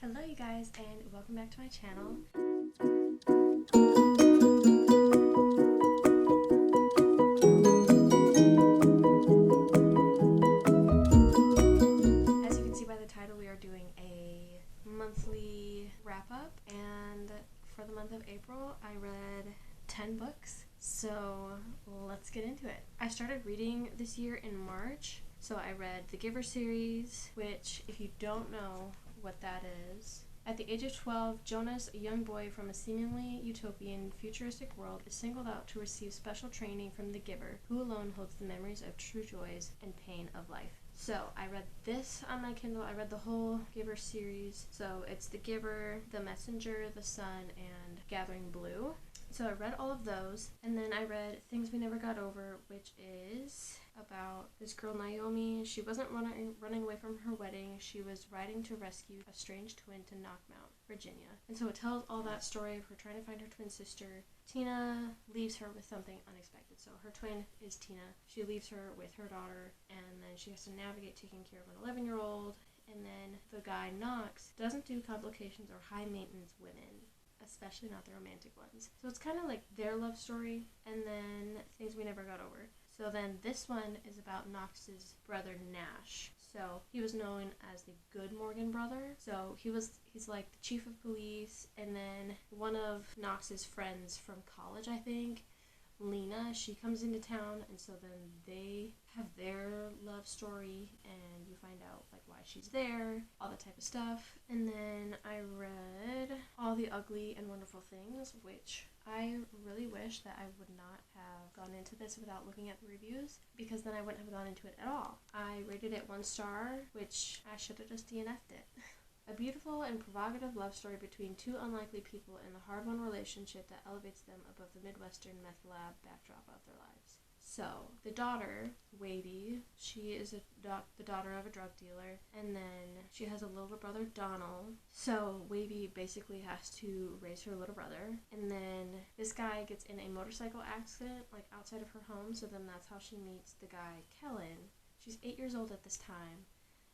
Hello you guys, and welcome back to my channel. As you can see by the title, we are doing a monthly wrap-up, and for the month of April I read 10 books, so let's get into it. I started reading this year in March, so I read the Giver series, which, if you don't know what that is, at the age of 12, Jonas, a young boy from a seemingly utopian, futuristic world, is singled out to receive special training from the Giver, who alone holds the memories of true joys and pain of life. So I read this on my Kindle. I read the whole Giver series. So it's The Giver, The Messenger, The Sun, and Gathering Blue. So I read all of those, and then I read Things We Never Got Over, which is about this girl Naomi. She wasn't running away from her wedding. She was riding to rescue a strange twin to Knockmount, Virginia. And so it tells all that story of her trying to find her twin sister. Tina leaves her with something unexpected. So her twin is Tina. She leaves her with her daughter, and then she has to navigate taking care of an 11-year-old. And then the guy, Knox, doesn't do complications or high-maintenance women, especially not the romantic ones. So it's kind of like their love story, and then Things We Never Got Over. So then this one is about Knox's brother Nash. So he was known as the good Morgan brother. So he's like the chief of police, and then one of Knox's friends from college, I think, Lena, she comes into town, and so then they have their love story, and you find out like why she's there, all that type of stuff. And then I read All the Ugly and Wonderful Things, which I really wish that I would not have gone into this without looking at the reviews, because then I wouldn't have gone into it at all. I rated it 1 star, which I should have just DNF'd it. A beautiful and provocative love story between two unlikely people in the hard-won relationship that elevates them above the Midwestern meth lab backdrop of their lives. So, the daughter, Wavy, she is the daughter of a drug dealer, and then she has a little brother, Donald. So, Wavy basically has to raise her little brother, and then this guy gets in a motorcycle accident, like outside of her home, so then that's how she meets the guy, Kellen. She's 8 years old at this time.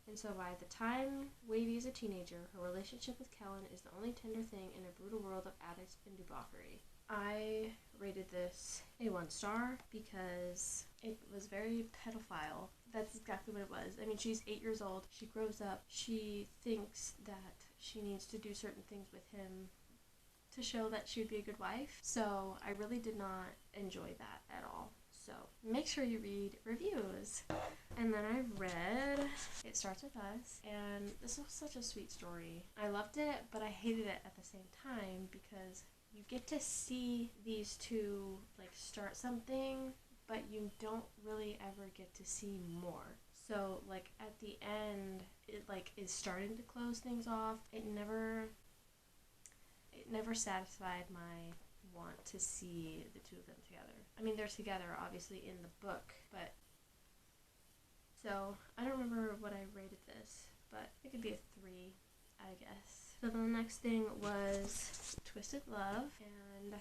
And so by the time Wavy is a teenager, her relationship with Kellen is the only tender thing in a brutal world of addicts and debauchery. I rated this a 1 star because it was very pedophile. That's exactly what it was. I mean, she's 8 years old. She grows up. She thinks that she needs to do certain things with him to show that she would be a good wife. So I really did not enjoy that at all. So make sure you read reviews. And then I read It Starts With Us, and this was such a sweet story. I loved it, but I hated it at the same time because you get to see these two like start something, but you don't really ever get to see more. So like at the end, it like is starting to close things off. It never satisfied my want to see the two of them together. I mean, they're together obviously in the book, but so I don't remember what I rated this, but it could be a 3, I guess. So the next thing was Twisted Love, and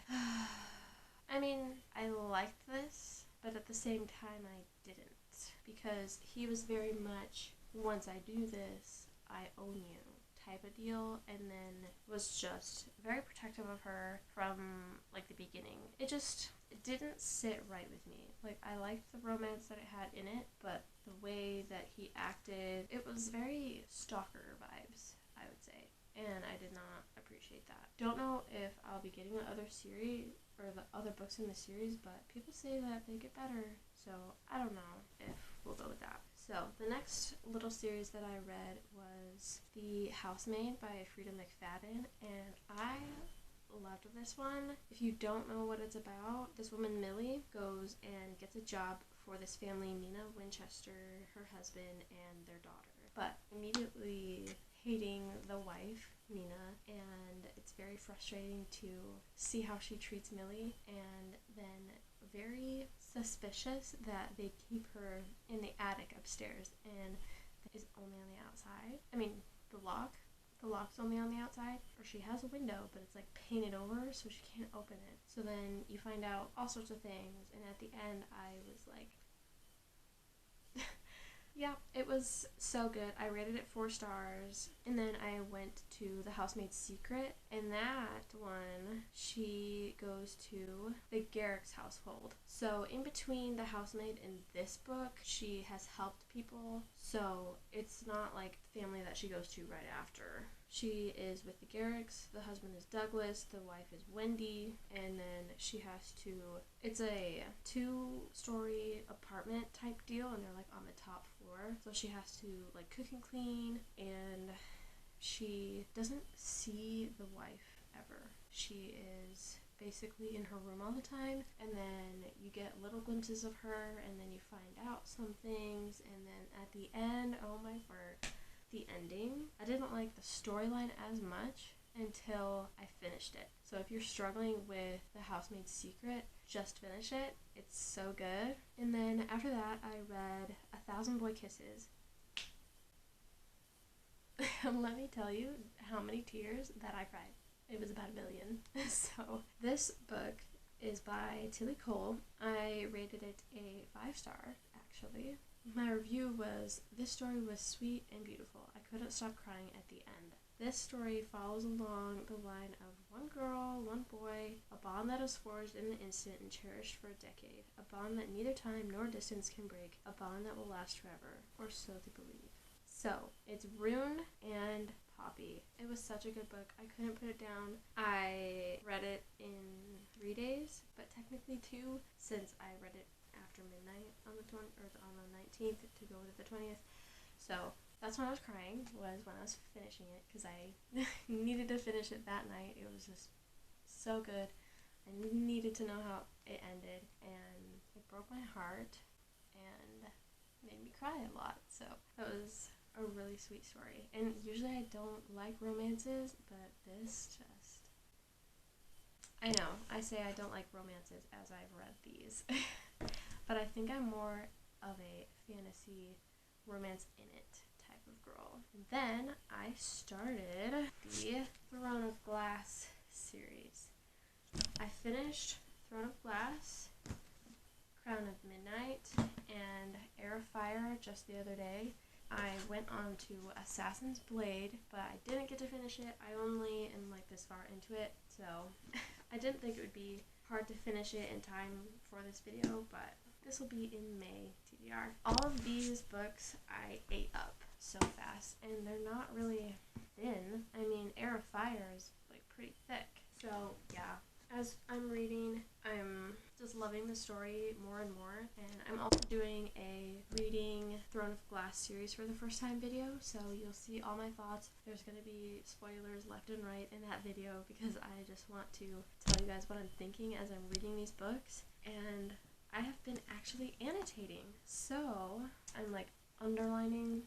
I mean, I liked this, but at the same time I didn't, because he was very much, once I do this, I own you type of deal, and then was just very protective of her from like the beginning. It didn't sit right with me. Like, I liked the romance that it had in it, but the way that he acted, it was very stalker vibes, I would say, and I did not appreciate that. Don't know if I'll be getting the other series or the other books in the series, but people say that they get better, so I don't know if we'll go with that. So the next little series that I read was The Housemaid by Frida McFadden, and I loved this one. If you don't know what it's about, this woman Millie goes and gets a job for this family, Nina Winchester, her husband, and their daughter, but immediately hating the wife, Nina, and it's very frustrating to see how she treats Millie, and then very suspicious that they keep her in the attic upstairs and is only on the outside. I mean, the lock's only on the outside, or she has a window, but it's like painted over so she can't open it. So then you find out all sorts of things, and at the end I was like Yeah, it was so good. I rated it 4 stars. And then I went to The Housemaid's Secret. And that one, she goes to the Garrick's household. So in between the housemaid and this book, she has helped people. So it's not like the family that she goes to right after. She is with the Garricks, the husband is Douglas, the wife is Wendy, and then she has to, it's a 2-story apartment type deal, and they're like on the top floor, so she has to like cook and clean, and she doesn't see the wife ever. She is basically in her room all the time, and then you get little glimpses of her, and then you find out some things, and then at the end, oh my word, the ending, I didn't like the storyline as much until I finished it. So if you're struggling with The Housemaid's Secret, just finish it. It's so good. And then after that, I read 1,000 Boy Kisses. Let me tell you how many tears that I cried. It was about 1 million. So this book is by Tilly Cole. I rated it a 5-star, actually. My review was, this story was sweet and beautiful. I couldn't stop crying at the end. This story follows along the line of one girl, one boy, a bond that is forged in an instant and cherished for a decade, a bond that neither time nor distance can break, a bond that will last forever, or so they believe. So, it's Rune and Poppy. It was such a good book. I couldn't put it down. I read it in 3 days, but technically 2, since I read it after midnight on the 19th to go to the 20th. So that's when I was crying, was when I was finishing it, because I needed to finish it that night. It was just so good. I needed to know how it ended, and it broke my heart and made me cry a lot. So that was a really sweet story. And usually I don't like romances, but this just, I know, I say I don't like romances as I've read these. But I think I'm more of a fantasy romance in it type of girl. And then I started the Throne of Glass series. I finished Throne of Glass, Crown of Midnight, and Heir of Fire just the other day. I went on to Assassin's Blade, but I didn't get to finish it. I only am like this far into it, so I didn't think it would be hard to finish it in time for this video, but this will be in May, TBR. All of these books I ate up so fast, and they're not really thin. I mean, Heir of Fire is like pretty thick. So yeah, as I'm reading, I'm just loving the story more and more, and I'm also doing a reading Throne of Glass series for the first time video, so you'll see all my thoughts. There's going to be spoilers left and right in that video because I just want to tell you guys what I'm thinking as I'm reading these books, and I have been actually annotating, so I'm like underlining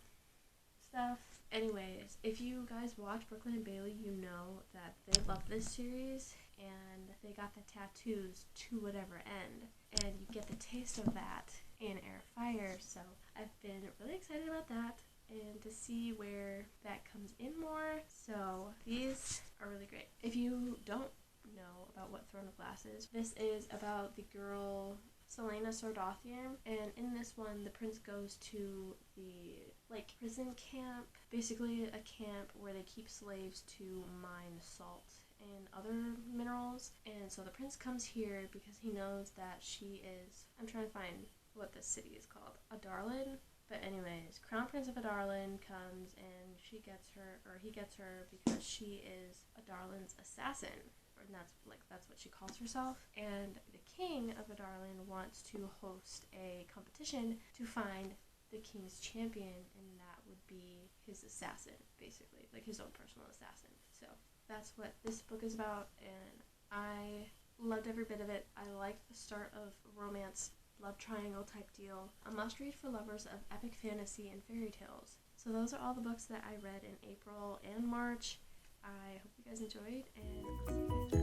stuff. Anyways, if you guys watch Brooklyn and Bailey, you know that they love this series, and they got the tattoos to whatever end, and you get the taste of that in Heir of Fire, so I've been really excited about that and to see where that comes in more. So these are really great. If you don't know about what Throne of Glass is, this is about the girl Selena Sardothian, and in this one the prince goes to the like prison camp, basically a camp where they keep slaves to mine salt and other minerals, and so the prince comes here because he knows that she is, I'm trying to find what this city is called, Adarlan. But anyways, Crown Prince of Adarlan comes and he gets her because she is Adarlan's assassin. And that's what she calls herself. And the king of Adarlan wants to host a competition to find the king's champion, and that would be his assassin, basically, like his own personal assassin. So that's what this book is about, and I loved every bit of it. I like the start of romance, love triangle type deal. A must read for lovers of epic fantasy and fairy tales. So those are all the books that I read in April and March. I hope you guys enjoyed, and I'll see you guys.